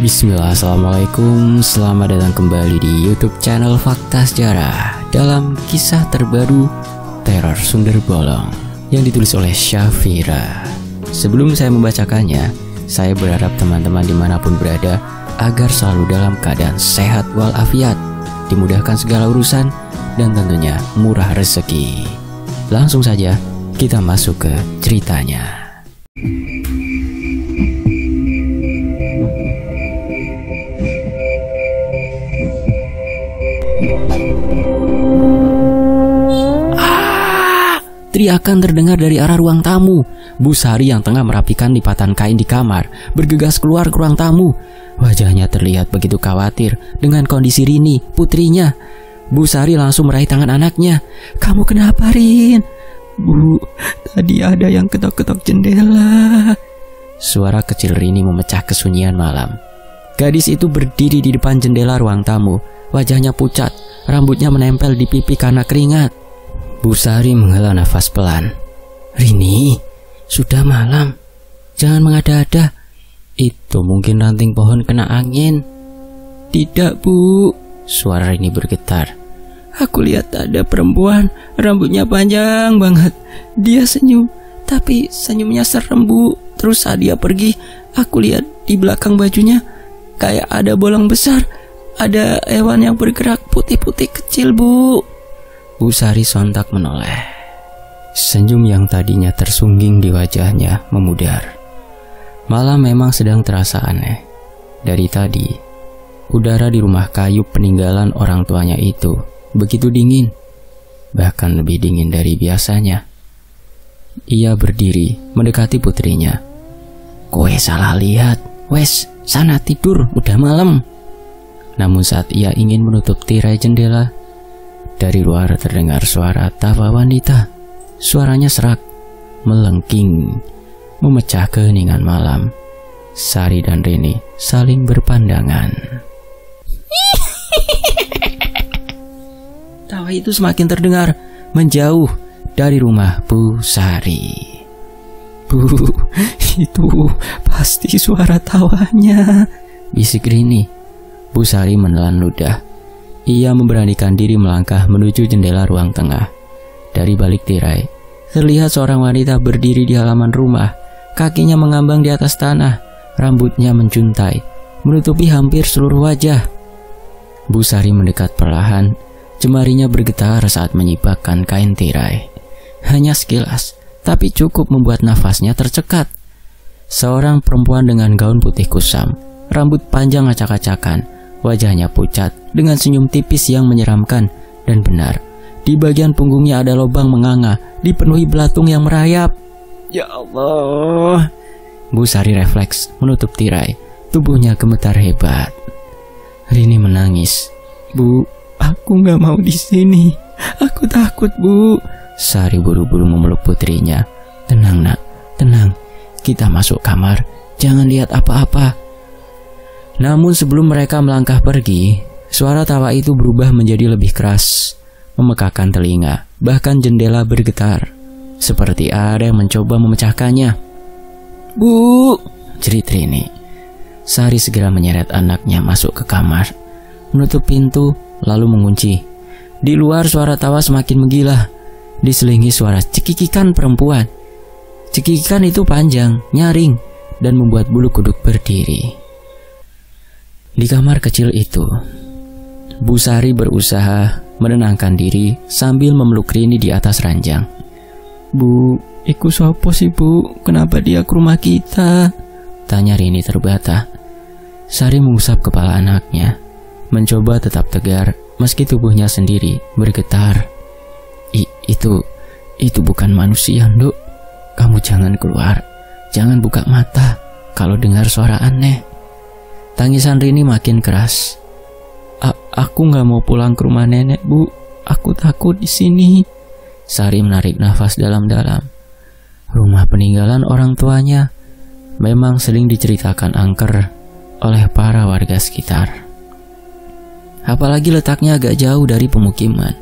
Bismillah, assalamualaikum. Selamat datang kembali di YouTube channel Fakta Sejarah dalam kisah terbaru Teror Sundel Bolong yang ditulis oleh Syafira. Sebelum saya membacakannya, saya berharap teman-teman dimanapun berada agar selalu dalam keadaan sehat walafiat, dimudahkan segala urusan, dan tentunya murah rezeki. Langsung saja kita masuk ke ceritanya. Teriakan terdengar dari arah ruang tamu. Bu Sari yang tengah merapikan lipatan kain di kamar bergegas keluar ke ruang tamu. Wajahnya terlihat begitu khawatir dengan kondisi Rini, putrinya. Bu Sari langsung meraih tangan anaknya. "Kamu kenapa, Rin?" "Bu, tadi ada yang ketok-ketok jendela." Suara kecil Rini memecah kesunyian malam. Gadis itu berdiri di depan jendela ruang tamu. Wajahnya pucat, rambutnya menempel di pipi karena keringat. Bu Sari menghela nafas pelan. "Rini, sudah malam. Jangan mengada-ada. Itu mungkin ranting pohon kena angin." "Tidak, Bu." Suara Rini bergetar. "Aku lihat ada perempuan, rambutnya panjang banget. Dia senyum, tapi senyumnya serem, Bu. Terus saat dia pergi, aku lihat di belakang bajunya kayak ada bolong besar. Ada hewan yang bergerak putih-putih kecil, Bu." Bu Sari sontak menoleh. Senyum yang tadinya tersungging di wajahnya memudar. Malam memang sedang terasa aneh. Dari tadi, udara di rumah kayu peninggalan orang tuanya itu begitu dingin, bahkan lebih dingin dari biasanya. Ia berdiri mendekati putrinya. "Kowe salah lihat, wes, sana tidur, udah malam." Namun saat ia ingin menutup tirai jendela, dari luar terdengar suara tawa wanita. Suaranya serak, melengking, memecah keheningan malam. Sari dan Rini saling berpandangan. Tawa itu semakin terdengar, menjauh dari rumah Bu Sari. "Bu, itu pasti suara tawanya," bisik Rini. Bu Sari menelan ludah. Ia memberanikan diri melangkah menuju jendela ruang tengah. Dari balik tirai, terlihat seorang wanita berdiri di halaman rumah. Kakinya mengambang di atas tanah, rambutnya menjuntai, menutupi hampir seluruh wajah. Bu Sari mendekat perlahan, jemarinya bergetar saat menyibakkan kain tirai. Hanya sekilas, tapi cukup membuat nafasnya tercekat. Seorang perempuan dengan gaun putih kusam, rambut panjang acak-acakan, wajahnya pucat dengan senyum tipis yang menyeramkan. Dan benar, di bagian punggungnya ada lubang menganga dipenuhi belatung yang merayap. "Ya Allah!" Bu Sari refleks menutup tirai. Tubuhnya gemetar hebat. Rini menangis. "Bu, aku gak mau di sini. Aku takut, Bu." Sari buru-buru memeluk putrinya. "Tenang, Nak, tenang. Kita masuk kamar. Jangan lihat apa-apa." Namun sebelum mereka melangkah pergi, suara tawa itu berubah menjadi lebih keras, memekakkan telinga, bahkan jendela bergetar, seperti ada yang mencoba memecahkannya. "Bu!" jerit Rini. Sari segera menyeret anaknya masuk ke kamar, menutup pintu, lalu mengunci. Di luar suara tawa semakin menggila, diselingi suara cekikikan perempuan. Cekikikan itu panjang, nyaring, dan membuat bulu kuduk berdiri. Di kamar kecil itu, Bu Sari berusaha menenangkan diri sambil memeluk Rini di atas ranjang. "Bu, iku sopo sih, Bu? Kenapa dia ke rumah kita?" tanya Rini terbata. Sari mengusap kepala anaknya, mencoba tetap tegar meski tubuhnya sendiri bergetar. Itu bukan manusia, Nduk. Kamu jangan keluar, jangan buka mata kalau dengar suara aneh." Tangisan Rini makin keras. Aku gak mau pulang ke rumah nenek, Bu. Aku takut di sini." Sari menarik nafas dalam-dalam. Rumah peninggalan orang tuanya memang sering diceritakan angker oleh para warga sekitar. Apalagi letaknya agak jauh dari pemukiman,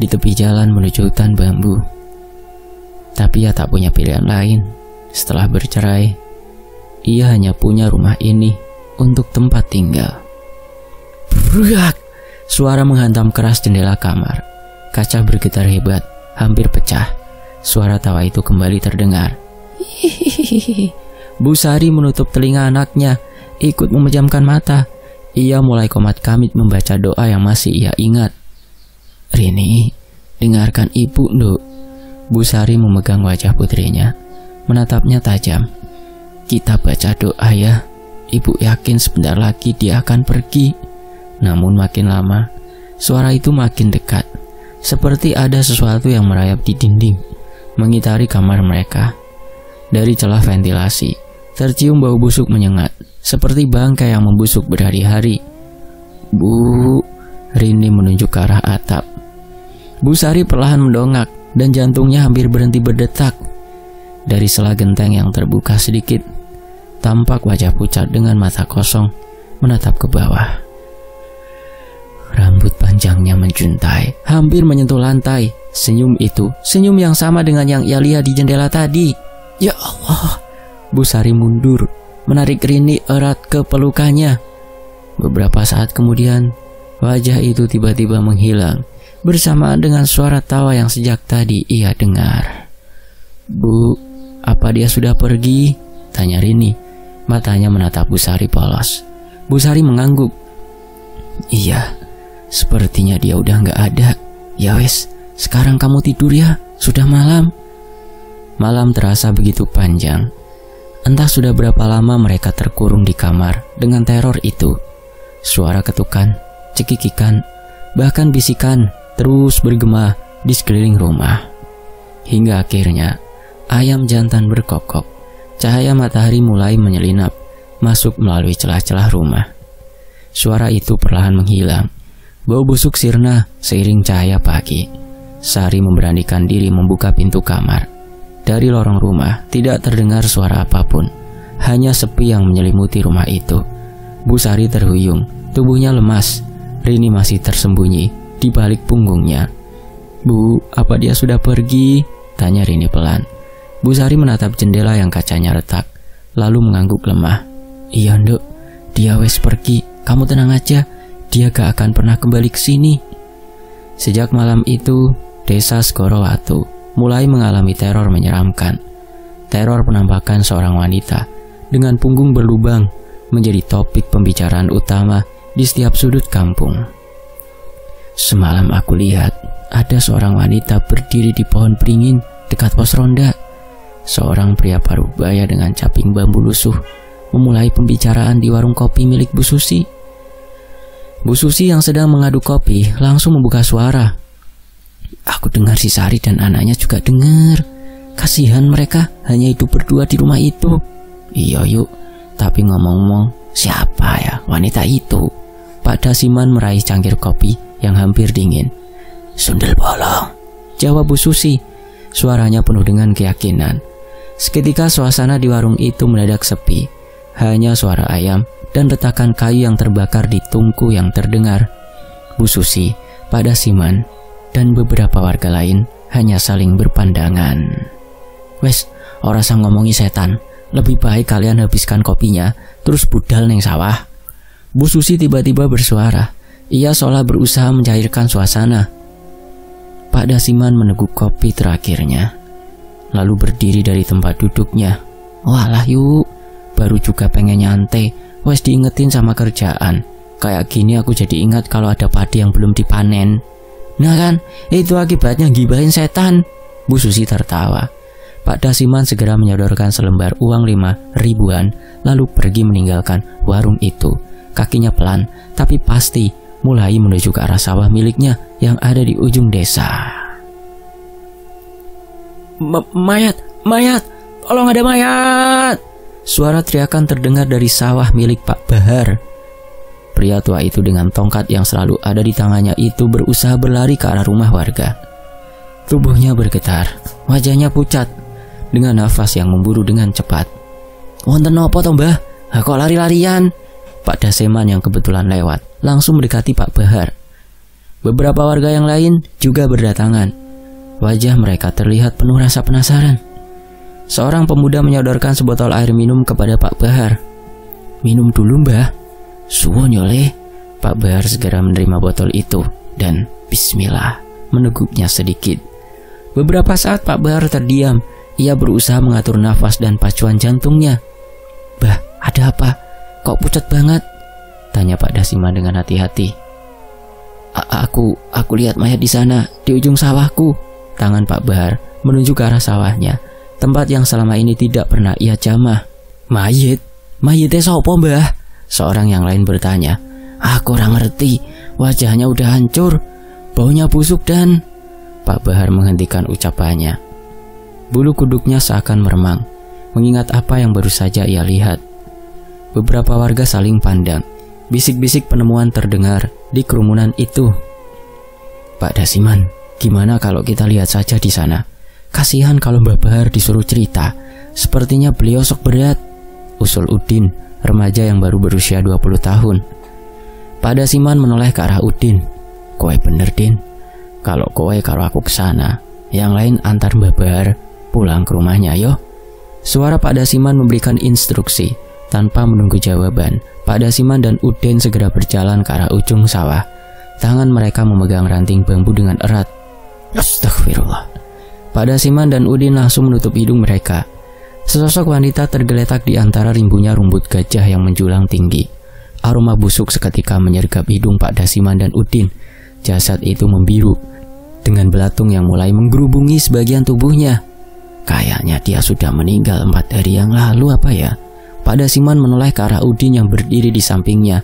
di tepi jalan menuju hutan bambu. Tapi ia tak punya pilihan lain. Setelah bercerai, ia hanya punya rumah ini untuk tempat tinggal. Brak! Suara menghantam keras jendela kamar. Kaca bergetar hebat, hampir pecah. Suara tawa itu kembali terdengar. Hihihi. Bu Sari menutup telinga anaknya, ikut memejamkan mata. Ia mulai komat-kamit membaca doa yang masih ia ingat. Rini, dengarkan ibu, Nduk. Bu Sari memegang wajah putrinya, menatapnya tajam. Kita baca doa ya. Ibu yakin sebentar lagi dia akan pergi. Namun makin lama, suara itu makin dekat. Seperti ada sesuatu yang merayap di dinding, mengitari kamar mereka. Dari celah ventilasi, tercium bau busuk menyengat, seperti bangkai yang membusuk berhari-hari. Bu, Rini menunjuk ke arah atap. Bu Sari perlahan mendongak dan jantungnya hampir berhenti berdetak. Dari sela genteng yang terbuka sedikit, tampak wajah pucat dengan mata kosong menatap ke bawah. Rambut panjangnya menjuntai, hampir menyentuh lantai. Senyum itu, senyum yang sama dengan yang ia lihat di jendela tadi. Ya Allah, Bu Sari mundur, menarik Rini erat ke pelukannya. Beberapa saat kemudian, wajah itu tiba-tiba menghilang, bersamaan dengan suara tawa yang sejak tadi ia dengar. Bu, apa dia sudah pergi? Tanya Rini. Matanya menatap Bu Sari polos. Bu Sari mengangguk. Iya, sepertinya dia udah gak ada. Ya wes, sekarang kamu tidur ya, sudah malam. Malam terasa begitu panjang. Entah sudah berapa lama mereka terkurung di kamar dengan teror itu. Suara ketukan, cekikikan, bahkan bisikan terus bergema di sekeliling rumah. Hingga akhirnya ayam jantan berkokok. Cahaya matahari mulai menyelinap masuk melalui celah-celah rumah. Suara itu perlahan menghilang. Bau busuk sirna seiring cahaya pagi. Sari memberanikan diri membuka pintu kamar. Dari lorong rumah tidak terdengar suara apapun. Hanya sepi yang menyelimuti rumah itu. Bu Sari terhuyung, tubuhnya lemas. Rini masih tersembunyi di balik punggungnya. Bu, apa dia sudah pergi? Tanya Rini pelan. Bu Sari menatap jendela yang kacanya retak, lalu mengangguk lemah. Iya, Nduk, dia wes pergi. Kamu tenang aja, dia gak akan pernah kembali ke sini. Sejak malam itu, desa Segorowatu mulai mengalami teror menyeramkan. Teror penampakan seorang wanita dengan punggung berlubang menjadi topik pembicaraan utama di setiap sudut kampung. Semalam aku lihat ada seorang wanita berdiri di pohon beringin dekat pos ronda. Seorang pria parubaya dengan caping bambu lusuh memulai pembicaraan di warung kopi milik Bu Susi. Bu Susi yang sedang mengaduk kopi langsung membuka suara. Aku dengar si Sari dan anaknya juga dengar. Kasihan mereka hanya hidup berdua di rumah itu. Iya yuk, tapi ngomong-ngomong, siapa ya wanita itu? Pak Dasiman meraih cangkir kopi yang hampir dingin. Sundel bolong, jawab Bu Susi. Suaranya penuh dengan keyakinan. Seketika suasana di warung itu mendadak sepi. Hanya suara ayam dan retakan kayu yang terbakar di tungku yang terdengar. Bu Susi, Pak Dasiman, dan beberapa warga lain hanya saling berpandangan. Wes, ora sang ngomongi setan. Lebih baik kalian habiskan kopinya, terus budal neng sawah. Bu Susi tiba-tiba bersuara. Ia seolah berusaha mencairkan suasana. Pak Dasiman meneguk kopi terakhirnya, lalu berdiri dari tempat duduknya. Walah yuk, baru juga pengen nyantai, wes diingetin sama kerjaan. Kayak gini aku jadi ingat kalau ada padi yang belum dipanen. Nah kan, itu akibatnya gibahin setan. Bu Susi tertawa. Pak Dasiman segera menyodorkan selembar uang 5.000-an, lalu pergi meninggalkan warung itu. Kakinya pelan, tapi pasti mulai menuju ke arah sawah miliknya yang ada di ujung desa. Mayat, mayat, tolong ada mayat! Suara teriakan terdengar dari sawah milik Pak Bahar. Pria tua itu dengan tongkat yang selalu ada di tangannya itu berusaha berlari ke arah rumah warga. Tubuhnya bergetar, wajahnya pucat, dengan nafas yang memburu dengan cepat. Wonten nopo toh mbah? Kok lari-larian? Pak Daseman yang kebetulan lewat langsung mendekati Pak Bahar. Beberapa warga yang lain juga berdatangan. Wajah mereka terlihat penuh rasa penasaran. Seorang pemuda menyodorkan sebotol air minum kepada Pak Bahar. Minum dulu mbah. Suwun yo Le. Pak Bahar segera menerima botol itu dan bismillah meneguknya sedikit. Beberapa saat Pak Bahar terdiam. Ia berusaha mengatur nafas dan pacuan jantungnya. Bah, ada apa? Kok pucat banget? Tanya Pak Dasiman dengan hati-hati. Aku lihat mayat di sana, di ujung sawahku. Tangan Pak Bahar menuju ke arah sawahnya, tempat yang selama ini tidak pernah ia jamah. Mayit? Mayitnya sopo, Mbah? Seorang yang lain bertanya. Aku kurang ngerti, wajahnya udah hancur, baunya busuk dan... Pak Bahar menghentikan ucapannya. Bulu kuduknya seakan meremang, mengingat apa yang baru saja ia lihat. Beberapa warga saling pandang. Bisik-bisik penemuan terdengar di kerumunan itu. Pak Dasiman, gimana kalau kita lihat saja di sana? Kasihan kalau Mbah Bahar disuruh cerita. Sepertinya beliau sok berat, usul Udin, remaja yang baru berusia 20 tahun. Pak Dasiman menoleh ke arah Udin. Kowe bener, Din. Kalau aku kesana, yang lain antar Mbah Bahar pulang ke rumahnya, yo. Suara Pak Dasiman memberikan instruksi. Tanpa menunggu jawaban, Pak Dasiman dan Udin segera berjalan ke arah ujung sawah. Tangan mereka memegang ranting bambu dengan erat. Astagfirullah. Pak Dasiman dan Udin langsung menutup hidung mereka. Sesosok wanita tergeletak di antara rimbunya rumput gajah yang menjulang tinggi. Aroma busuk seketika menyergap hidung Pak Dasiman dan Udin. Jasad itu membiru, dengan belatung yang mulai menggerubungi sebagian tubuhnya. Kayaknya dia sudah meninggal 4 hari yang lalu apa ya? Pak Dasiman menoleh ke arah Udin yang berdiri di sampingnya.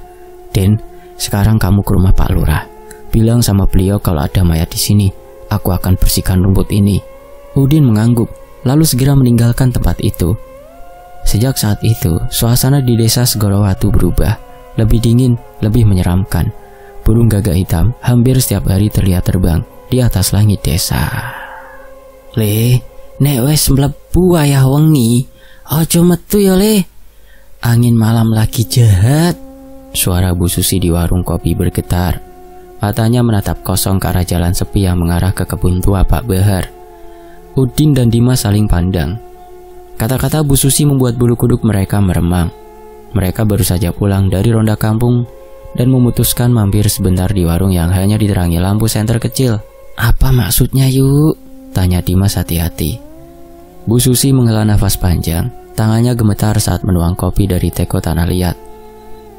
Den, sekarang kamu ke rumah Pak Lurah. Bilang sama beliau kalau ada mayat di sini. Aku akan bersihkan rumput ini. Udin mengangguk, lalu segera meninggalkan tempat itu. Sejak saat itu, suasana di desa Segorowatu berubah. Lebih dingin, lebih menyeramkan. Burung gagak hitam hampir setiap hari terlihat terbang di atas langit desa. Le, nek wes mlebu wayah wengi, aja metu ya Le. Angin malam lagi jahat. Suara Bu Susi di warung kopi bergetar. Matanya menatap kosong ke arah jalan sepi yang mengarah ke kebun tua Pak Bahar. Udin dan Dimas saling pandang. Kata-kata Bu Susi membuat bulu kuduk mereka meremang. Mereka baru saja pulang dari ronda kampung dan memutuskan mampir sebentar di warung yang hanya diterangi lampu senter kecil. Apa maksudnya yuk? Tanya Dimas hati-hati. Bu Susi menghela nafas panjang. Tangannya gemetar saat menuang kopi dari teko tanah liat.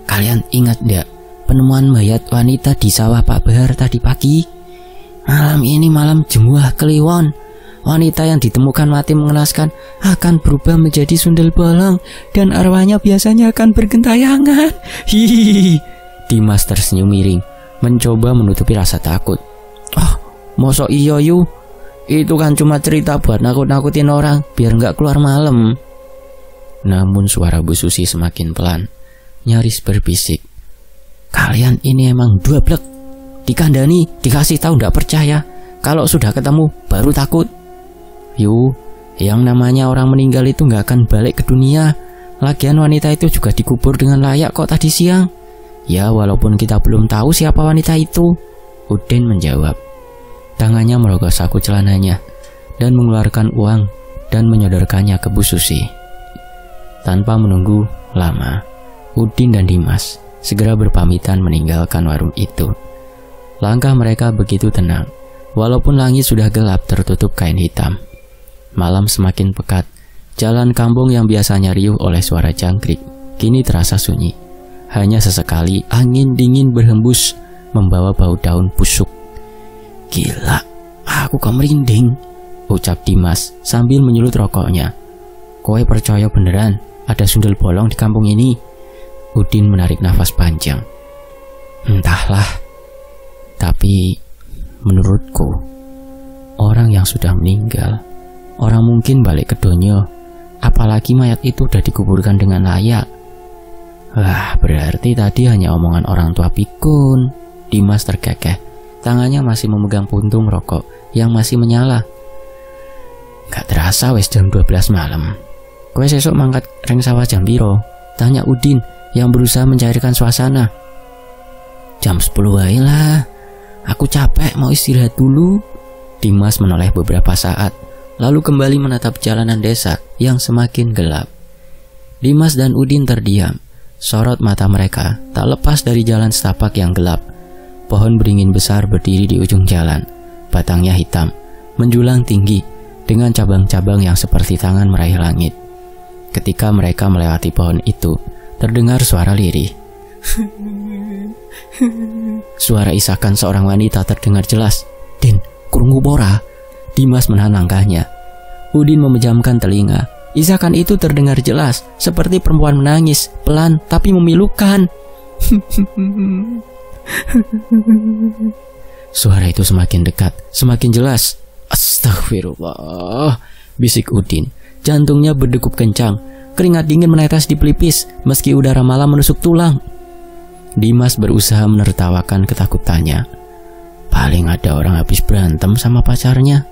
Kalian ingat gak penemuan mayat wanita di sawah Pak Bahar tadi pagi? Malam ini malam Jemuah Kliwon. Wanita yang ditemukan mati mengenaskan akan berubah menjadi sundel bolong dan arwahnya biasanya akan bergentayangan. Hihihi. Dimas tersenyum miring, mencoba menutupi rasa takut. Oh, mosok iya yu? Itu kan cuma cerita buat nakut-nakutin orang biar nggak keluar malam. Namun suara Bu Susi semakin pelan, nyaris berbisik. Kalian ini emang dua blek. Dikandani, dikasih tahu nggak percaya. Kalau sudah ketemu, baru takut. Yu, yang namanya orang meninggal itu nggak akan balik ke dunia. Lagian wanita itu juga dikubur dengan layak kok tadi siang. Ya, walaupun kita belum tahu siapa wanita itu, Udin menjawab. Tangannya merogoh saku celananya dan mengeluarkan uang dan menyodorkannya ke Bu Susi. Tanpa menunggu lama, Udin dan Dimas segera berpamitan meninggalkan warung itu. Langkah mereka begitu tenang, walaupun langit sudah gelap tertutup kain hitam. Malam semakin pekat. Jalan kampung yang biasanya riuh oleh suara jangkrik kini terasa sunyi. Hanya sesekali angin dingin berhembus membawa bau daun busuk. Gila, aku kok merinding, ucap Dimas sambil menyulut rokoknya. Kowe percaya beneran ada sundel bolong di kampung ini? Udin menarik nafas panjang. Entahlah, tapi menurutku orang yang sudah meninggal, orang mungkin balik ke donya. Apalagi mayat itu udah dikuburkan dengan layak. Wah, berarti tadi hanya omongan orang tua pikun. Dimas terkekeh. Tangannya masih memegang puntung rokok yang masih menyala. Gak terasa wes jam 12 malam. Kowe sesuk mangkat ring sawah jam piro? Tanya Udin yang berusaha mencairkan suasana. Jam 10 wae lah. Aku capek mau istirahat dulu. Dimas menoleh beberapa saat, lalu kembali menatap jalanan desa yang semakin gelap. Dimas dan Udin terdiam. Sorot mata mereka tak lepas dari jalan setapak yang gelap. Pohon beringin besar berdiri di ujung jalan. Batangnya hitam, menjulang tinggi, dengan cabang-cabang yang seperti tangan meraih langit. Ketika mereka melewati pohon itu, terdengar suara lirih. Suara isakan seorang wanita terdengar jelas. "Din, krungu pora?" Dimas menahan langkahnya. Udin memejamkan telinga. Isakan itu terdengar jelas, seperti perempuan menangis, pelan tapi memilukan. Suara itu semakin dekat, semakin jelas. "Astagfirullah," bisik Udin. Jantungnya berdegup kencang, keringat dingin menetes di pelipis, meski udara malam menusuk tulang. Dimas berusaha menertawakan ketakutannya. Paling ada orang habis berantem sama pacarnya.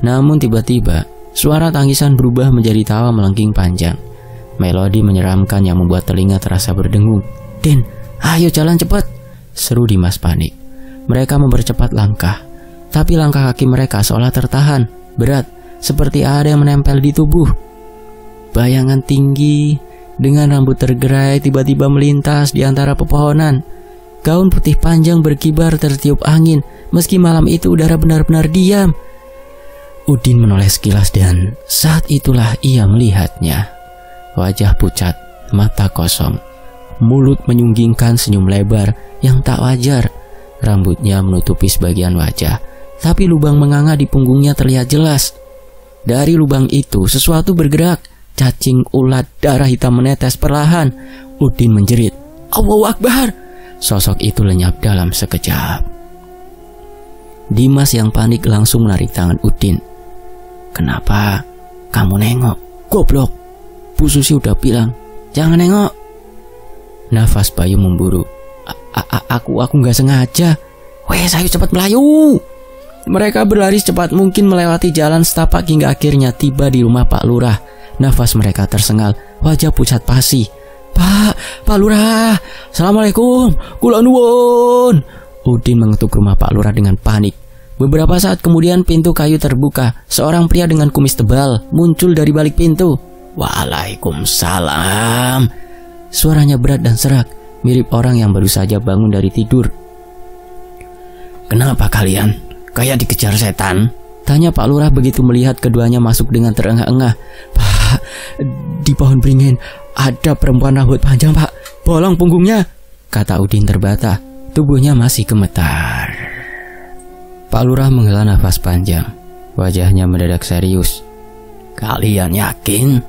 Namun tiba-tiba, suara tangisan berubah menjadi tawa melengking panjang. Melodi menyeramkan yang membuat telinga terasa berdengung. "Din, ayo jalan cepat," seru Dimas panik. Mereka mempercepat langkah, tapi langkah kaki mereka seolah tertahan, berat, seperti ada yang menempel di tubuh. Bayangan tinggi dengan rambut tergerai tiba-tiba melintas di antara pepohonan. Gaun putih panjang berkibar tertiup angin, meski malam itu udara benar-benar diam. Udin menoleh sekilas dan saat itulah ia melihatnya. Wajah pucat, mata kosong, mulut menyunggingkan senyum lebar yang tak wajar. Rambutnya menutupi sebagian wajah, tapi lubang menganga di punggungnya terlihat jelas. Dari lubang itu sesuatu bergerak, cacing, ulat, darah hitam menetes perlahan. Udin menjerit, "Allahu Akbar!" Sosok itu lenyap dalam sekejap. Dimas yang panik langsung menarik tangan Udin. "Kenapa kamu nengok? Goblok! Bu Susi udah bilang, jangan nengok." Nafas Bayu memburu. Aku nggak sengaja. "Wes, ayo cepat melayu." Mereka berlari secepat mungkin melewati jalan setapak hingga akhirnya tiba di rumah Pak Lurah. Nafas mereka tersengal, wajah pucat pasi. Pak Lurah, Assalamualaikum, kula nuwun." Udin mengetuk rumah Pak Lurah dengan panik. Beberapa saat kemudian pintu kayu terbuka. Seorang pria dengan kumis tebal muncul dari balik pintu. "Waalaikumsalam." Suaranya berat dan serak, mirip orang yang baru saja bangun dari tidur. "Kenapa kalian? Kayak dikejar setan?" tanya Pak Lurah begitu melihat keduanya masuk dengan terengah-engah. "Pak, di pohon beringin ada perempuan rambut panjang, Pak. Bolong punggungnya," kata Udin terbata. Tubuhnya masih gemetar. Pak Lurah menghela nafas panjang. Wajahnya mendadak serius. "Kalian yakin?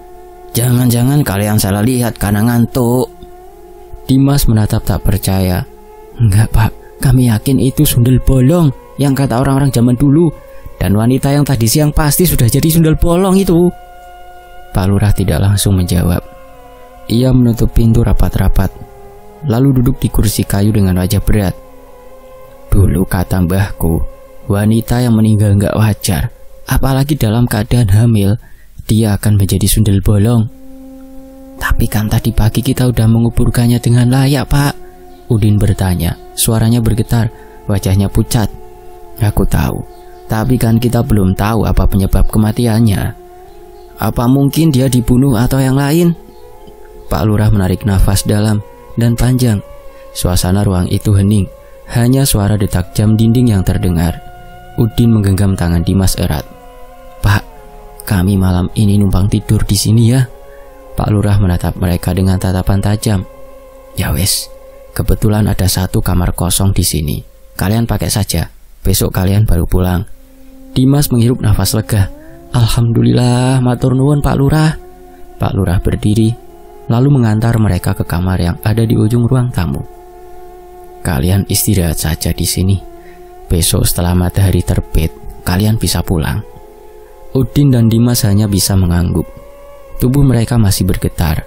Jangan-jangan kalian salah lihat karena ngantuk." Dimas menatap tak percaya. "Enggak, Pak. Kami yakin itu sundel bolong yang kata orang-orang zaman dulu. Dan wanita yang tadi siang pasti sudah jadi sundel bolong itu." Pak Lurah tidak langsung menjawab. Ia menutup pintu rapat-rapat, lalu duduk di kursi kayu dengan wajah berat. "Dulu kata mbahku, wanita yang meninggal nggak wajar, apalagi dalam keadaan hamil, dia akan menjadi sundel bolong. Tapi kan tadi pagi kita udah menguburkannya dengan layak, Pak." Udin bertanya, suaranya bergetar, wajahnya pucat. "Aku tahu, tapi kan kita belum tahu apa penyebab kematiannya. Apa mungkin dia dibunuh atau yang lain?" Pak Lurah menarik nafas dalam dan panjang. Suasana ruang itu hening, hanya suara detak jam dinding yang terdengar. Udin menggenggam tangan Dimas erat. "Pak, kami malam ini numpang tidur di sini ya." Pak Lurah menatap mereka dengan tatapan tajam. "Ya wes, kebetulan ada satu kamar kosong di sini. Kalian pakai saja. Besok kalian baru pulang." Dimas menghirup nafas lega. "Alhamdulillah, matur nuwun Pak Lurah." Pak Lurah berdiri, lalu mengantar mereka ke kamar yang ada di ujung ruang tamu. "Kalian istirahat saja di sini. Besok setelah matahari terbit, kalian bisa pulang." Udin dan Dimas hanya bisa mengangguk. Tubuh mereka masih bergetar.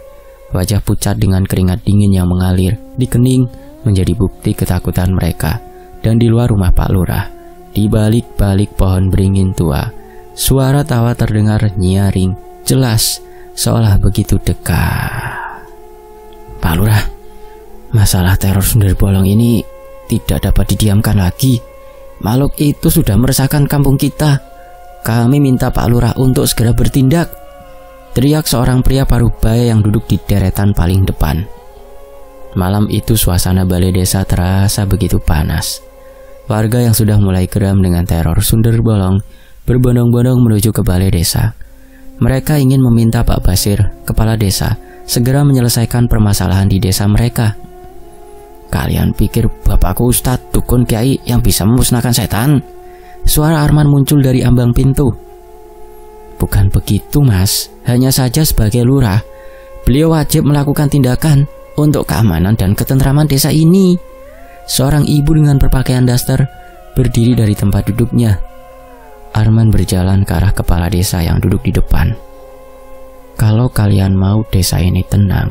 Wajah pucat dengan keringat dingin yang mengalir di kening menjadi bukti ketakutan mereka. Dan di luar rumah Pak Lurah, di balik-balik pohon beringin tua, suara tawa terdengar nyaring, jelas, seolah begitu dekat. "Pak Lurah, masalah teror sundel bolong ini tidak dapat didiamkan lagi. Makhluk itu sudah meresahkan kampung kita. Kami minta Pak Lurah untuk segera bertindak," teriak seorang pria paruh baya yang duduk di deretan paling depan. Malam itu suasana balai desa terasa begitu panas. Warga yang sudah mulai geram dengan teror sundel bolong berbondong-bondong menuju ke balai desa. Mereka ingin meminta Pak Basir, kepala desa, segera menyelesaikan permasalahan di desa mereka. Kalian pikir bapakku Ustadz dukun kiai yang bisa memusnahkan setan? Suara Arman muncul dari ambang pintu. Bukan begitu, Mas. Hanya saja sebagai lurah, beliau wajib melakukan tindakan untuk keamanan dan ketentraman desa ini. Seorang ibu dengan berpakaian daster berdiri dari tempat duduknya. Arman berjalan ke arah kepala desa yang duduk di depan. Kalau kalian mau desa ini tenang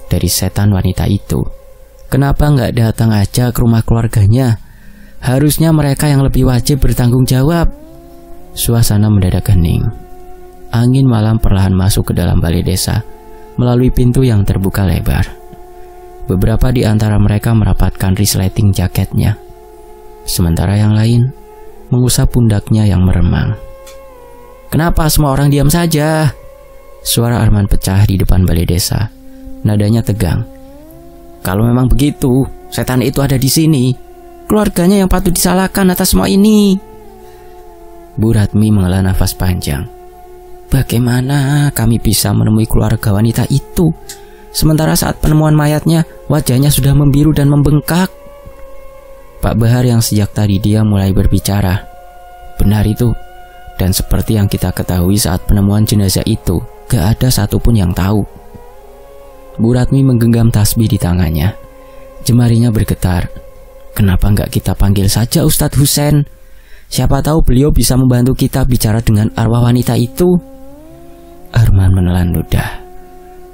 dari setan wanita itu, kenapa nggak datang aja ke rumah keluarganya? Harusnya mereka yang lebih wajib bertanggung jawab. Suasana mendadak hening. Angin malam perlahan masuk ke dalam balai desa melalui pintu yang terbuka lebar. Beberapa di antara mereka merapatkan resleting jaketnya, sementara yang lain mengusap pundaknya yang meremang. Kenapa semua orang diam saja? Suara Arman pecah di depan balai desa. Nadanya tegang. Kalau memang begitu, setan itu ada di sini. Keluarganya yang patut disalahkan atas semua ini. Bu Ratmi menghela nafas panjang. Bagaimana kami bisa menemui keluarga wanita itu? Sementara saat penemuan mayatnya, wajahnya sudah membiru dan membengkak. Pak Bahar yang sejak tadi dia mulai berbicara. Benar itu. Dan seperti yang kita ketahui saat penemuan jenazah itu, gak ada satupun yang tahu. Bu Ratmi menggenggam tasbih di tangannya. Jemarinya bergetar. Kenapa gak kita panggil saja Ustadz Husein? Siapa tahu beliau bisa membantu kita bicara dengan arwah wanita itu. Arman menelan ludah.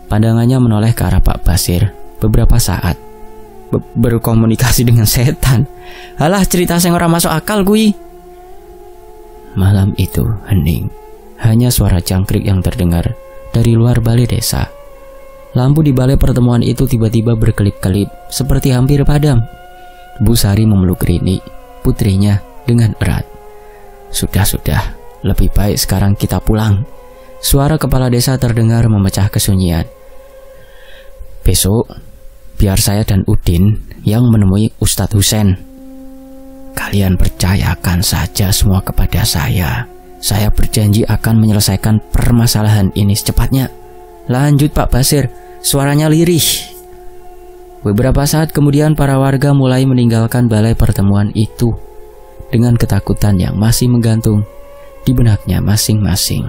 Pandangannya menoleh ke arah Pak Basir beberapa saat. Berkomunikasi dengan setan. Halah, cerita sing ora masuk akal kuwi. Malam itu hening. Hanya suara jangkrik yang terdengar dari luar balai desa. Lampu di balai pertemuan itu tiba-tiba berkelip-kelip seperti hampir padam. Bu Sari memeluk Rini, putrinya, dengan erat. Sudah, lebih baik sekarang kita pulang. Suara kepala desa terdengar memecah kesunyian. Besok biar saya dan Udin yang menemui Ustadz Husein. Kalian percayakan saja semua kepada saya. Saya berjanji akan menyelesaikan permasalahan ini secepatnya. Lanjut Pak Basir, suaranya lirih. Beberapa saat kemudian para warga mulai meninggalkan balai pertemuan itu dengan ketakutan yang masih menggantung di benaknya masing-masing.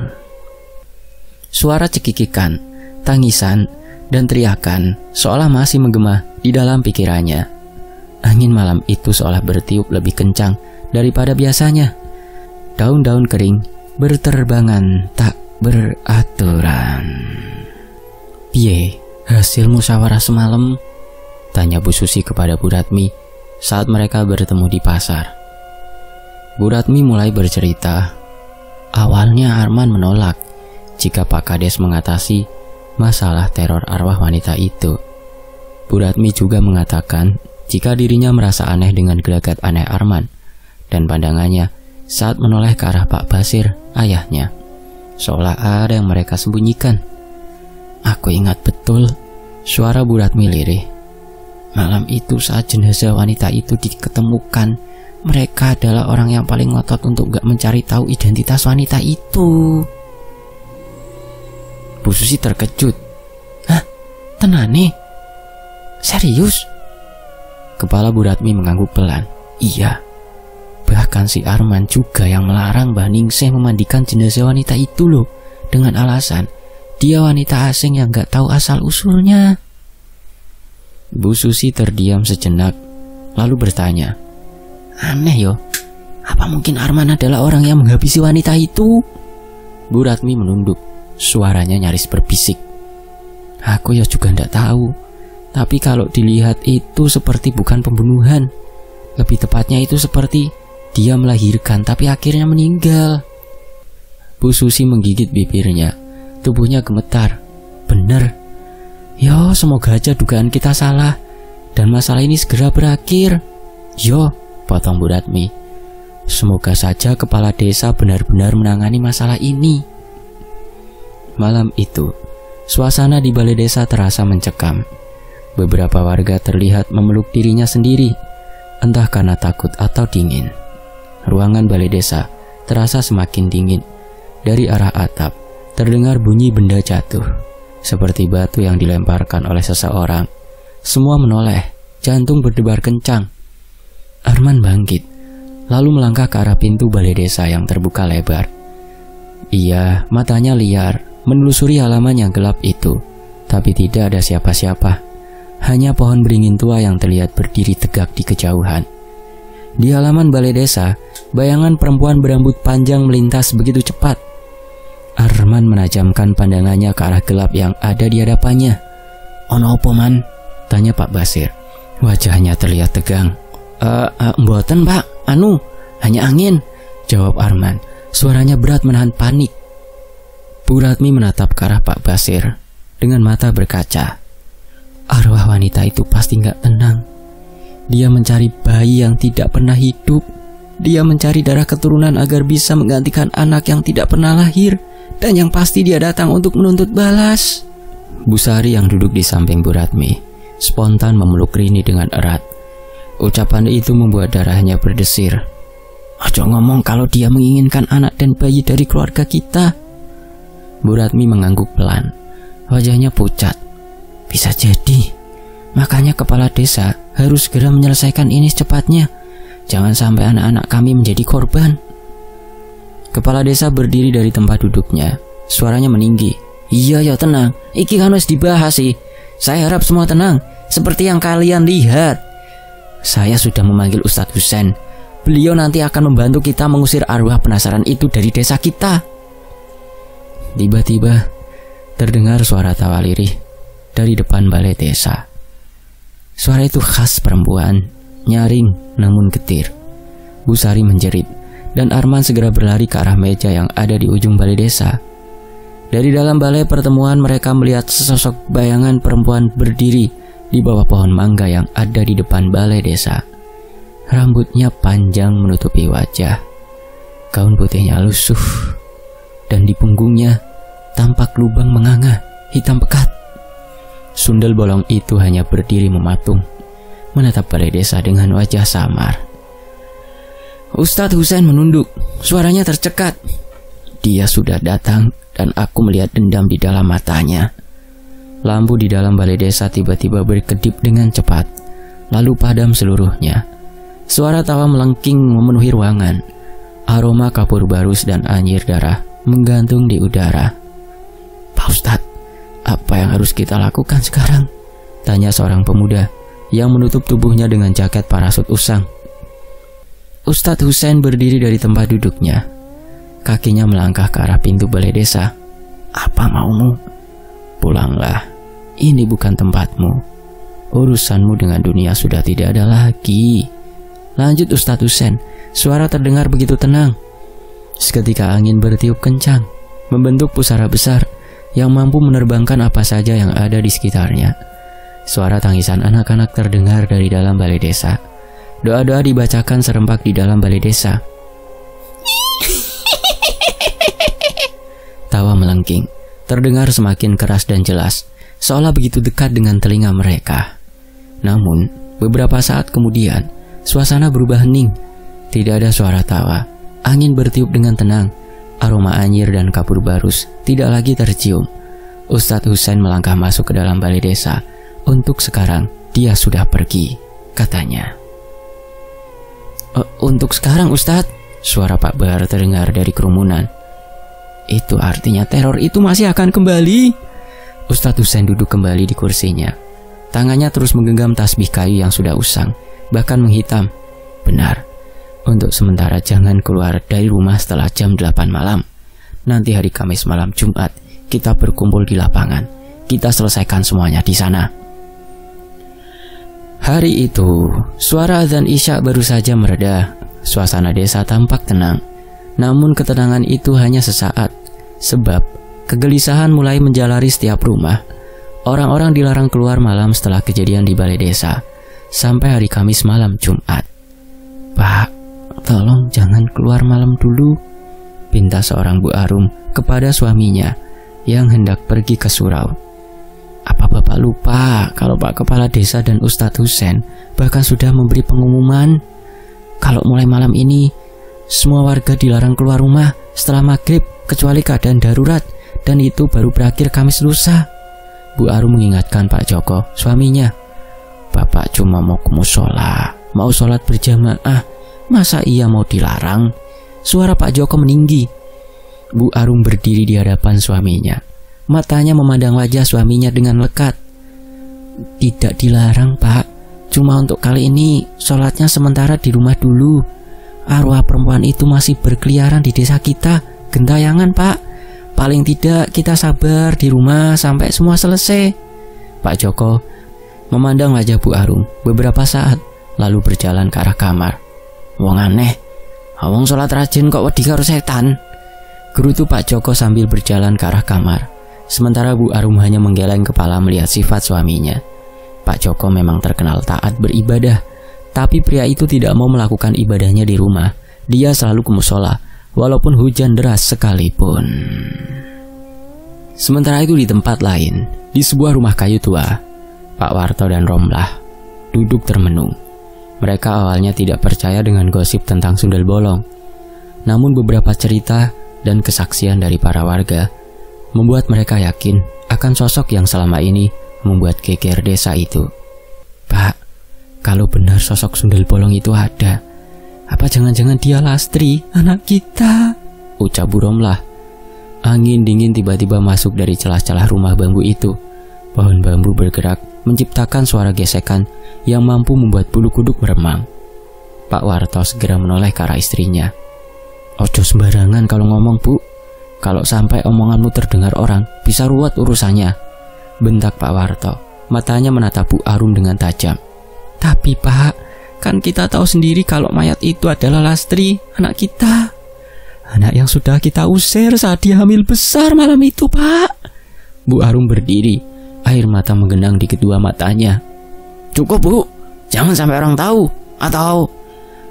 Suara cekikikan, tangisan, dan teriakan seolah masih menggema di dalam pikirannya. Angin malam itu seolah bertiup lebih kencang daripada biasanya. Daun-daun kering berterbangan tak beraturan. Piye hasil musyawarah semalam? Tanya Bu Susi kepada Bu Ratmi saat mereka bertemu di pasar. Bu Ratmi mulai bercerita. Awalnya Arman menolak jika Pak Kades mengatasi masalah teror arwah wanita itu. Bu Ratmi juga mengatakan jika dirinya merasa aneh dengan gelagat aneh Arman dan pandangannya saat menoleh ke arah Pak Basir, ayahnya, seolah ada yang mereka sembunyikan. Aku ingat betul, suara Bu Ratmi lirih. Malam itu saat jenazah wanita itu diketemukan, mereka adalah orang yang paling ngotot untuk gak mencari tahu identitas wanita itu. Bu Susi terkejut. Hah? Tenane? Serius? Kepala Bu Ratmi mengangguk pelan. Iya. Bahkan si Arman juga yang melarang Mbah Ningsih memandikan jenazah wanita itu loh, dengan alasan dia wanita asing yang gak tahu asal usulnya. Bu Susi terdiam sejenak, lalu bertanya, aneh yo, apa mungkin Arman adalah orang yang menghabisi wanita itu? Bu Ratmi menunduk, suaranya nyaris berbisik. Aku ya juga ndak tahu, tapi kalau dilihat itu seperti bukan pembunuhan. Lebih tepatnya itu seperti dia melahirkan tapi akhirnya meninggal. Bu Susi menggigit bibirnya, tubuhnya gemetar. Bener. Yo, semoga aja dugaan kita salah dan masalah ini segera berakhir. Yo, potong Bu Ratmi. Semoga saja kepala desa benar-benar menangani masalah ini. Malam itu, suasana di balai desa terasa mencekam. Beberapa warga terlihat memeluk dirinya sendiri, entah karena takut atau dingin. Ruangan balai desa terasa semakin dingin. Dari arah atap terdengar bunyi benda jatuh, seperti batu yang dilemparkan oleh seseorang. Semua menoleh, jantung berdebar kencang. Arman bangkit, lalu melangkah ke arah pintu balai desa yang terbuka lebar. Ia matanya liar, menelusuri halaman yang gelap itu, tapi tidak ada siapa-siapa. Hanya pohon beringin tua yang terlihat berdiri tegak di kejauhan. Di halaman balai desa, bayangan perempuan berambut panjang melintas begitu cepat. Arman menajamkan pandangannya ke arah gelap yang ada di hadapannya. "Ono opo man?" tanya Pak Basir. Wajahnya terlihat tegang. Mboten Pak, hanya angin," jawab Arman. Suaranya berat menahan panik. Bu Ratmi menatap ke arah Pak Basir dengan mata berkaca. Arwah wanita itu pasti gak tenang. Dia mencari bayi yang tidak pernah hidup. Dia mencari darah keturunan agar bisa menggantikan anak yang tidak pernah lahir. Dan yang pasti dia datang untuk menuntut balas. Bu Sari yang duduk di samping Bu Ratmi spontan memeluk Rini dengan erat. Ucapan itu membuat darahnya berdesir. "Ojo ngomong kalau dia menginginkan anak dan bayi dari keluarga kita." Bu Ratmi mengangguk pelan. Wajahnya pucat. "Bisa jadi. Makanya kepala desa harus segera menyelesaikan ini secepatnya. Jangan sampai anak-anak kami menjadi korban." Kepala desa berdiri dari tempat duduknya. Suaranya meninggi. "Iya ya tenang. Iki kan wis dibahas sih. Saya harap semua tenang. Seperti yang kalian lihat. Saya sudah memanggil Ustadz Husein. Beliau nanti akan membantu kita mengusir arwah penasaran itu dari desa kita." Tiba-tiba terdengar suara tawa lirih dari depan balai desa. Suara itu khas perempuan, nyaring namun getir. Bu Sari menjerit, dan Arman segera berlari ke arah meja yang ada di ujung balai desa. Dari dalam balai pertemuan mereka melihat sesosok bayangan perempuan berdiri di bawah pohon mangga yang ada di depan balai desa. Rambutnya panjang menutupi wajah. Gaun putihnya lusuh, dan di punggungnya tampak lubang menganga hitam pekat. Sundel bolong itu hanya berdiri mematung, menatap balai desa dengan wajah samar. Ustadz Husein menunduk, suaranya tercekat. Dia sudah datang dan aku melihat dendam di dalam matanya. Lampu di dalam balai desa tiba-tiba berkedip dengan cepat, lalu padam seluruhnya. Suara tawa melengking memenuhi ruangan. Aroma kapur barus dan anyir darah menggantung di udara. "Pak Ustadz, apa yang harus kita lakukan sekarang?" tanya seorang pemuda yang menutup tubuhnya dengan jaket parasut usang. Ustadz Husein berdiri dari tempat duduknya. Kakinya melangkah ke arah pintu balai desa. "Apa maumu? Pulanglah. Ini bukan tempatmu. Urusanmu dengan dunia sudah tidak ada lagi," lanjut Ustadz Husein. Suara terdengar begitu tenang. Seketika angin bertiup kencang, membentuk pusara besar yang mampu menerbangkan apa saja yang ada di sekitarnya. Suara tangisan anak-anak terdengar dari dalam balai desa. Doa-doa dibacakan serempak di dalam balai desa. Tawa melengking, terdengar semakin keras dan jelas, seolah begitu dekat dengan telinga mereka. Namun, beberapa saat kemudian, suasana berubah hening. Tidak ada suara tawa. Angin bertiup dengan tenang. Aroma anyir dan kapur barus tidak lagi tercium. Ustadz Husein melangkah masuk ke dalam balai desa. Untuk sekarang, dia sudah pergi, katanya. "Untuk sekarang, Ustadz," suara Pak Bahar terdengar dari kerumunan. "Itu artinya teror itu masih akan kembali." Ustadz Husein duduk kembali di kursinya. Tangannya terus menggenggam tasbih kayu yang sudah usang, bahkan menghitam. "Benar. Untuk sementara jangan keluar dari rumah setelah jam 8 malam. Nanti hari Kamis malam Jumat, kita berkumpul di lapangan. Kita selesaikan semuanya di sana." Hari itu, suara azan Isya baru saja mereda. Suasana desa tampak tenang. Namun ketenangan itu hanya sesaat, sebab kegelisahan mulai menjalari setiap rumah. Orang-orang dilarang keluar malam setelah kejadian di balai desa, sampai hari Kamis malam Jumat. "Pak, tolong jangan keluar malam dulu," pinta seorang Bu Arum kepada suaminya yang hendak pergi ke surau. "Apa Bapak Pak lupa kalau Pak Kepala Desa dan Ustadz Husen bahkan sudah memberi pengumuman kalau mulai malam ini semua warga dilarang keluar rumah setelah maghrib kecuali keadaan darurat, dan itu baru berakhir Kamis lusa. Bu Arum mengingatkan Pak Joko, suaminya. Bapak cuma mau ke musola, mau sholat berjamaah, masa iya mau dilarang? Suara Pak Joko meninggi. Bu Arum berdiri di hadapan suaminya. Matanya memandang wajah suaminya dengan lekat. Tidak dilarang, Pak. Cuma untuk kali ini sholatnya sementara di rumah dulu. Arwah perempuan itu masih berkeliaran di desa kita. Gentayangan, Pak. Paling tidak kita sabar di rumah sampai semua selesai. Pak Joko memandang wajah Bu Arum beberapa saat, lalu berjalan ke arah kamar. Wong aneh, wong sholat rajin kok wedi karo setan. Gerutu Pak Joko sambil berjalan ke arah kamar. Sementara Bu Arum hanya menggeleng kepala melihat sifat suaminya. Pak Joko memang terkenal taat beribadah, tapi pria itu tidak mau melakukan ibadahnya di rumah. Dia selalu ke musola, walaupun hujan deras sekalipun. Sementara itu di tempat lain, di sebuah rumah kayu tua, Pak Warto dan Romlah duduk termenung. Mereka awalnya tidak percaya dengan gosip tentang Sundel Bolong. Namun beberapa cerita dan kesaksian dari para warga membuat mereka yakin akan sosok yang selama ini membuat geger desa itu. Pak, kalau benar sosok Sundel Bolong itu ada, apa jangan-jangan dia Lastri, anak kita? Ucap Bu Romlah. Angin dingin tiba-tiba masuk dari celah-celah rumah bambu itu. Pohon bambu bergerak menciptakan suara gesekan yang mampu membuat bulu kuduk meremang. Pak Warto segera menoleh ke arah istrinya. Ojo sembarangan kalau ngomong, Bu. Kalau sampai omonganmu terdengar orang, bisa ruwet urusannya. Bentak Pak Warto. Matanya menatap Bu Arum dengan tajam. Tapi Pak, kan kita tahu sendiri kalau mayat itu adalah Lastri, anak kita. Anak yang sudah kita usir saat dia hamil besar malam itu, Pak. Bu Arum berdiri, air mata menggenang di kedua matanya. Cukup, Bu. Jangan sampai orang tahu. Atau...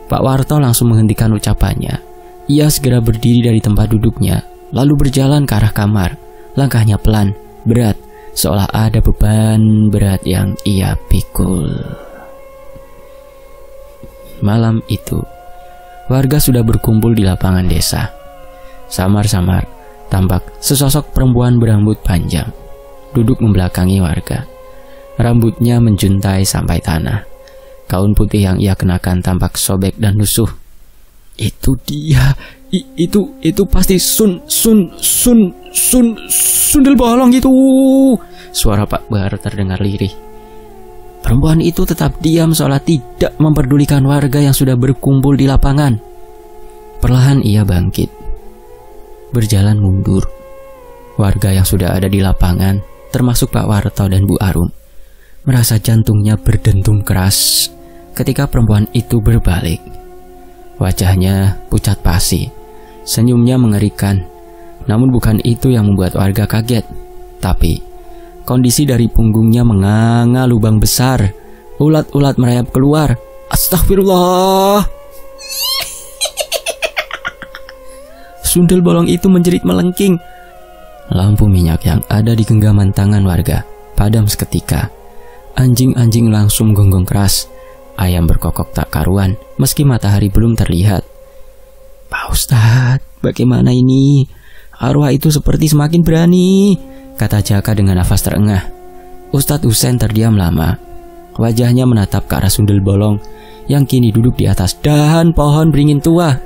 Pak Warto langsung menghentikan ucapannya. Ia segera berdiri dari tempat duduknya, lalu berjalan ke arah kamar. Langkahnya pelan, berat, seolah ada beban berat yang ia pikul. Malam itu, warga sudah berkumpul di lapangan desa. Samar-samar, tampak sesosok perempuan berambut panjang, duduk membelakangi warga. Rambutnya menjuntai sampai tanah. Gaun putih yang ia kenakan tampak sobek dan lusuh. Itu dia, itu pasti Sundel Bolong itu. Suara Pak Bahar terdengar lirih. Perempuan itu tetap diam seolah tidak memperdulikan warga yang sudah berkumpul di lapangan. Perlahan ia bangkit, berjalan mundur. Warga yang sudah ada di lapangan, termasuk Pak Warto dan Bu Arum, merasa jantungnya berdentum keras ketika perempuan itu berbalik. Wajahnya pucat pasi, senyumnya mengerikan. Namun bukan itu yang membuat warga kaget, tapi kondisi dari punggungnya menganga lubang besar. Ulat-ulat merayap keluar. Astagfirullah. Sundel Bolong itu menjerit melengking. Lampu minyak yang ada di genggaman tangan warga padam seketika. Anjing-anjing langsung menggonggong keras. Ayam berkokok tak karuan meski matahari belum terlihat. Pak Ustadz, bagaimana ini? Arwah itu seperti semakin berani, kata Jaka dengan nafas terengah. Ustadz Husen terdiam lama. Wajahnya menatap ke arah Sundel Bolong yang kini duduk di atas dahan pohon beringin tua.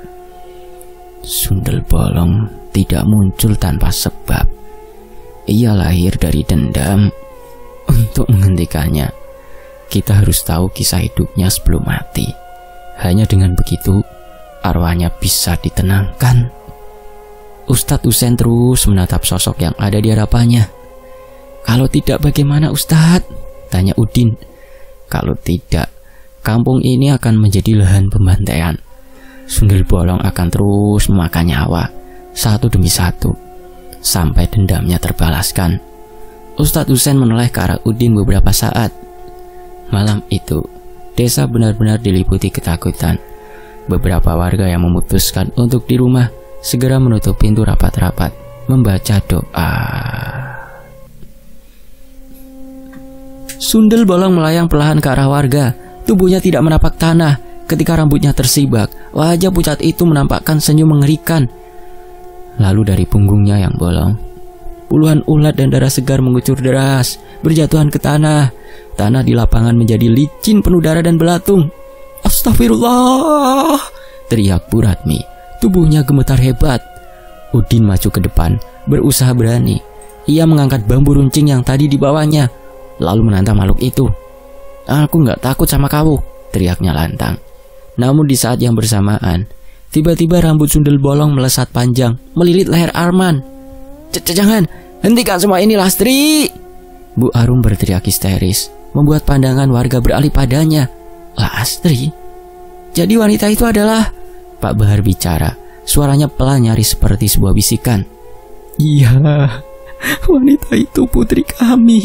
Sundel Bolong tidak muncul tanpa sebab. Ia lahir dari dendam. Untuk menghentikannya, kita harus tahu kisah hidupnya sebelum mati. Hanya dengan begitu, arwahnya bisa ditenangkan. Ustadz Husen terus menatap sosok yang ada di hadapannya. Kalau tidak bagaimana Ustadz? Tanya Udin. Kalau tidak, kampung ini akan menjadi lahan pembantaian. Sundel Bolong akan terus memakan nyawa, satu demi satu, sampai dendamnya terbalaskan. Ustadz Husen menoleh ke arah Udin beberapa saat. Malam itu, desa benar-benar diliputi ketakutan. Beberapa warga yang memutuskan untuk di rumah segera menutup pintu rapat-rapat, membaca doa. Sundel bolong melayang perlahan ke arah warga. Tubuhnya tidak menapak tanah. Ketika rambutnya tersibak, wajah pucat itu menampakkan senyum mengerikan. Lalu dari punggungnya yang bolong, puluhan ulat dan darah segar mengucur deras, berjatuhan ke tanah. Tanah di lapangan menjadi licin penuh darah dan belatung. Astagfirullah, teriak Bu Ratmi. Tubuhnya gemetar hebat. Udin maju ke depan, berusaha berani. Ia mengangkat bambu runcing yang tadi dibawanya, lalu menantang makhluk itu. Aku nggak takut sama kamu, teriaknya lantang. Namun di saat yang bersamaan, tiba-tiba rambut sundel bolong melesat panjang, melilit leher Arman. Jangan, hentikan semua ini, Lastri! Bu Arum berteriak histeris, membuat pandangan warga beralih padanya. Lastri? Jadi wanita itu adalah... Pak Bahar bicara, suaranya pelan nyaris seperti sebuah bisikan. Iya, wanita itu putri kami.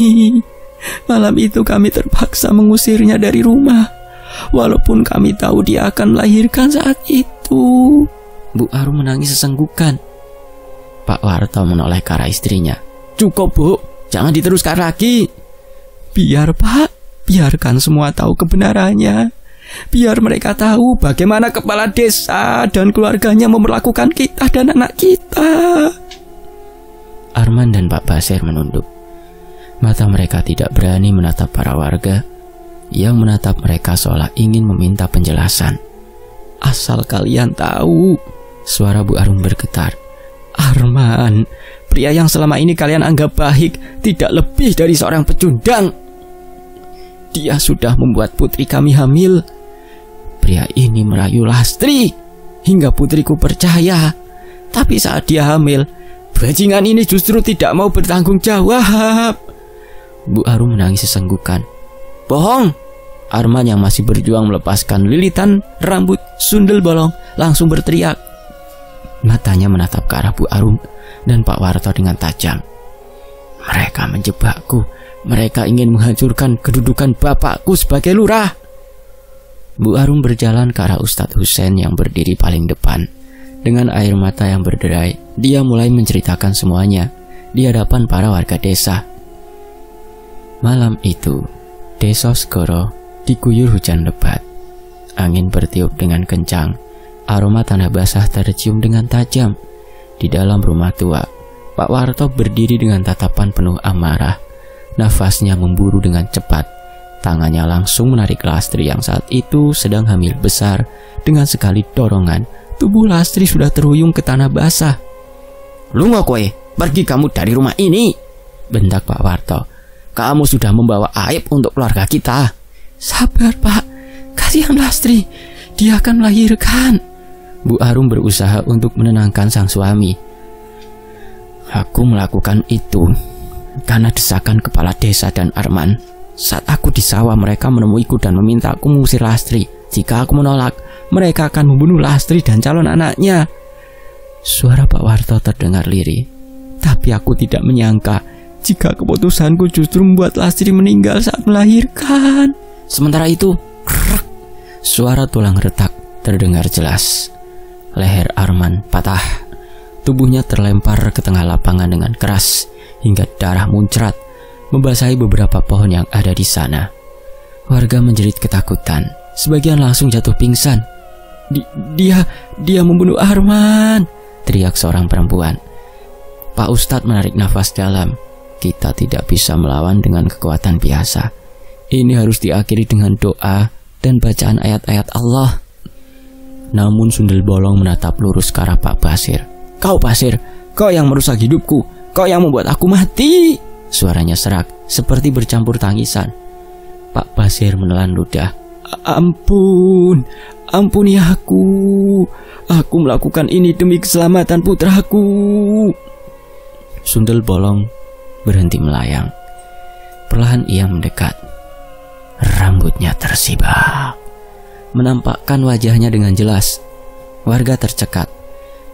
Malam itu kami terpaksa mengusirnya dari rumah, walaupun kami tahu dia akan melahirkan saat itu. Bu Arum menangis sesenggukan. Pak Warto menoleh ke arah istrinya. Cukup, Bu, jangan diteruskan lagi. Biar, Pak, biarkan semua tahu kebenarannya. Biar mereka tahu bagaimana kepala desa dan keluarganya memperlakukan kita dan anak kita. Arman dan Pak Basir menunduk. Mata mereka tidak berani menatap para warga yang menatap mereka seolah ingin meminta penjelasan. Asal kalian tahu, suara Bu Arum bergetar. Arman, pria yang selama ini kalian anggap baik, tidak lebih dari seorang pecundang. Dia sudah membuat putri kami hamil. Pria ini merayu Lastri hingga putriku percaya. Tapi saat dia hamil, bajingan ini justru tidak mau bertanggung jawab. Bu Arum menangis sesenggukan. Bohong! Arman yang masih berjuang melepaskan lilitan rambut sundel bolong langsung berteriak. Matanya menatap ke arah Bu Arum dan Pak Warto dengan tajam. Mereka menjebakku. Mereka ingin menghancurkan kedudukan bapakku sebagai lurah. Bu Arum berjalan ke arah Ustadz Husein yang berdiri paling depan. Dengan air mata yang berderai, dia mulai menceritakan semuanya di hadapan para warga desa. Malam itu, Desa Segoro diguyur hujan lebat. Angin bertiup dengan kencang. Aroma tanah basah tercium dengan tajam. Di dalam rumah tua, Pak Warto berdiri dengan tatapan penuh amarah. Nafasnya memburu dengan cepat. Tangannya langsung menarik Lastri yang saat itu sedang hamil besar. Dengan sekali dorongan, tubuh Lastri sudah terhuyung ke tanah basah. Lungo kowe, pergi kamu dari rumah ini, bentak Pak Warto. Kamu sudah membawa aib untuk keluarga kita. Sabar, Pak, kasihan Lastri, dia akan melahirkan. Bu Arum berusaha untuk menenangkan sang suami. Aku melakukan itu karena desakan kepala desa dan Arman. Saat aku di sawah, mereka menemuiku dan meminta aku mengusir Lastri. Jika aku menolak, mereka akan membunuh Lastri dan calon anaknya. Suara Pak Warto terdengar lirih. Tapi aku tidak menyangka jika keputusanku justru membuat Lastri meninggal saat melahirkan. Sementara itu, krek, suara tulang retak terdengar jelas. Leher Arman patah. Tubuhnya terlempar ke tengah lapangan dengan keras hingga darah muncrat membasahi beberapa pohon yang ada di sana. Warga menjerit ketakutan. Sebagian langsung jatuh pingsan. Dia membunuh Arman, teriak seorang perempuan. Pak Ustadz menarik nafas dalam. Kita tidak bisa melawan dengan kekuatan biasa. Ini harus diakhiri dengan doa dan bacaan ayat-ayat Allah. Namun sundel bolong menatap lurus ke arah Pak Basir. Kau Basir, kau yang merusak hidupku. Kau yang membuat aku mati. Suaranya serak, seperti bercampur tangisan. Pak Basir menelan ludah. Ampuni aku. Aku melakukan ini demi keselamatan putraku. Sundel bolong berhenti melayang. Perlahan ia mendekat. Rambutnya tersibak, menampakkan wajahnya dengan jelas. Warga tercekat,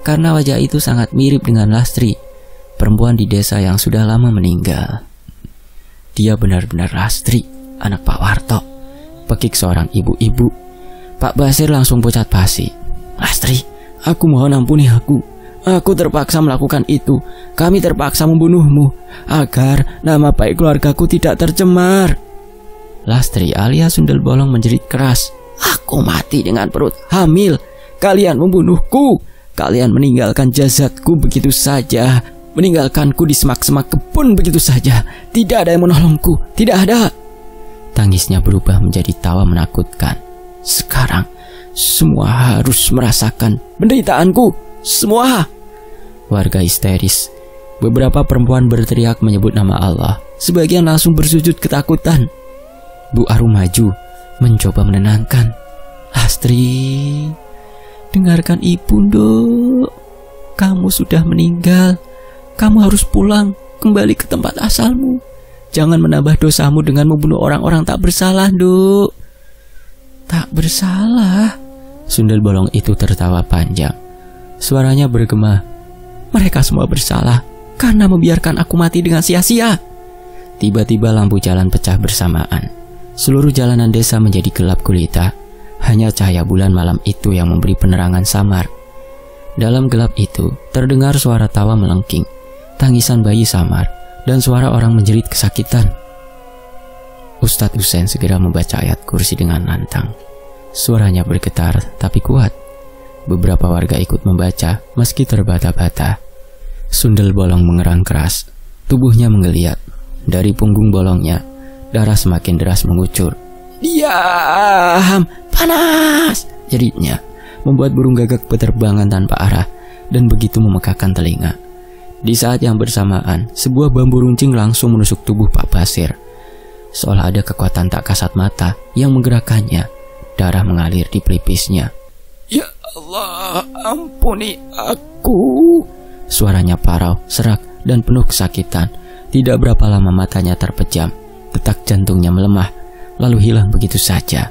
karena wajah itu sangat mirip dengan Lastri, perempuan di desa yang sudah lama meninggal. Dia benar-benar Lastri, anak Pak Warto, pekik seorang ibu-ibu. Pak Basir langsung pucat basi. Lastri, aku mohon ampuni aku. Aku terpaksa melakukan itu. Kami terpaksa membunuhmu agar nama baik keluargaku tidak tercemar. Lastri alias Sundel Bolong menjerit keras. Aku mati dengan perut hamil. Kalian membunuhku. Kalian meninggalkan jasadku begitu saja. Meninggalkanku di semak-semak kebun begitu saja. Tidak ada yang menolongku. Tidak ada. Tangisnya berubah menjadi tawa menakutkan. Sekarang semua harus merasakan penderitaanku. Semua. Warga histeris. Beberapa perempuan berteriak menyebut nama Allah. Sebagian langsung bersujud ketakutan. Bu Arum maju, mencoba menenangkan. Lastri, dengarkan ibu, Nduk. Kamu sudah meninggal. Kamu harus pulang, kembali ke tempat asalmu. Jangan menambah dosamu dengan membunuh orang-orang tak bersalah, Nduk. Tak bersalah? Sundel Bolong itu tertawa panjang. Suaranya bergema. Mereka semua bersalah karena membiarkan aku mati dengan sia-sia. Tiba-tiba lampu jalan pecah bersamaan. Seluruh jalanan desa menjadi gelap gulita. Hanya cahaya bulan malam itu yang memberi penerangan samar. Dalam gelap itu terdengar suara tawa melengking, tangisan bayi samar, dan suara orang menjerit kesakitan. Ustadz Husein segera membaca ayat kursi dengan lantang. Suaranya bergetar tapi kuat. Beberapa warga ikut membaca meski terbata-bata. Sundel Bolong mengerang keras. Tubuhnya menggeliat. Dari punggung bolongnya darah semakin deras mengucur. Diam, panas, jeritnya membuat burung gagak berterbangan tanpa arah dan begitu memekakkan telinga. Di saat yang bersamaan, sebuah bambu runcing langsung menusuk tubuh Pak Basir. Seolah ada kekuatan tak kasat mata yang menggerakkannya. Darah mengalir di pelipisnya. Ya Allah, ampuni aku. Suaranya parau, serak, dan penuh kesakitan. Tidak berapa lama matanya terpejam. Detak jantungnya melemah, lalu hilang begitu saja.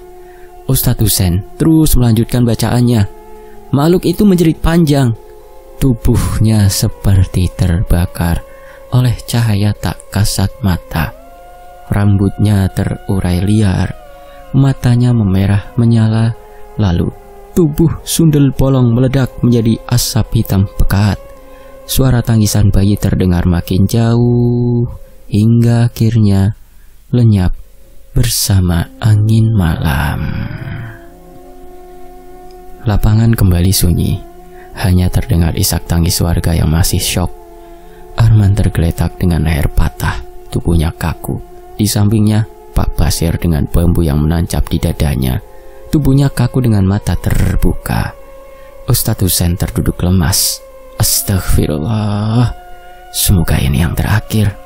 Ustadz Husein terus melanjutkan bacaannya. Makhluk itu menjerit panjang. Tubuhnya seperti terbakar oleh cahaya tak kasat mata. Rambutnya terurai liar, matanya memerah menyala, lalu tubuh Sundel Bolong meledak menjadi asap hitam pekat. Suara tangisan bayi terdengar makin jauh, hingga akhirnya lenyap bersama angin malam. Lapangan kembali sunyi. Hanya terdengar isak tangis warga yang masih syok. Arman tergeletak dengan leher patah, tubuhnya kaku. Di sampingnya, Pak Basir dengan bambu yang menancap di dadanya. Tubuhnya kaku dengan mata terbuka. Ustadz Husein terduduk lemas. Astagfirullah. Semoga ini yang terakhir.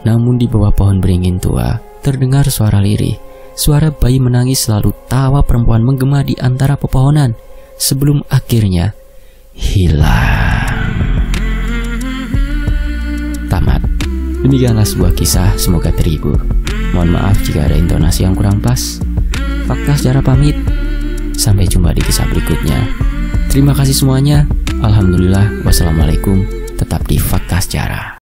Namun di bawah pohon beringin tua, terdengar suara lirih. Suara bayi menangis lalu tawa perempuan menggema di antara pepohonan. Sebelum akhirnya hilang. Tamat. Demikianlah sebuah kisah, semoga terhibur. Mohon maaf jika ada intonasi yang kurang pas. Fakta Sejarah pamit. Sampai jumpa di kisah berikutnya. Terima kasih semuanya. Alhamdulillah. Wassalamualaikum. Tetap di Fakta Sejarah.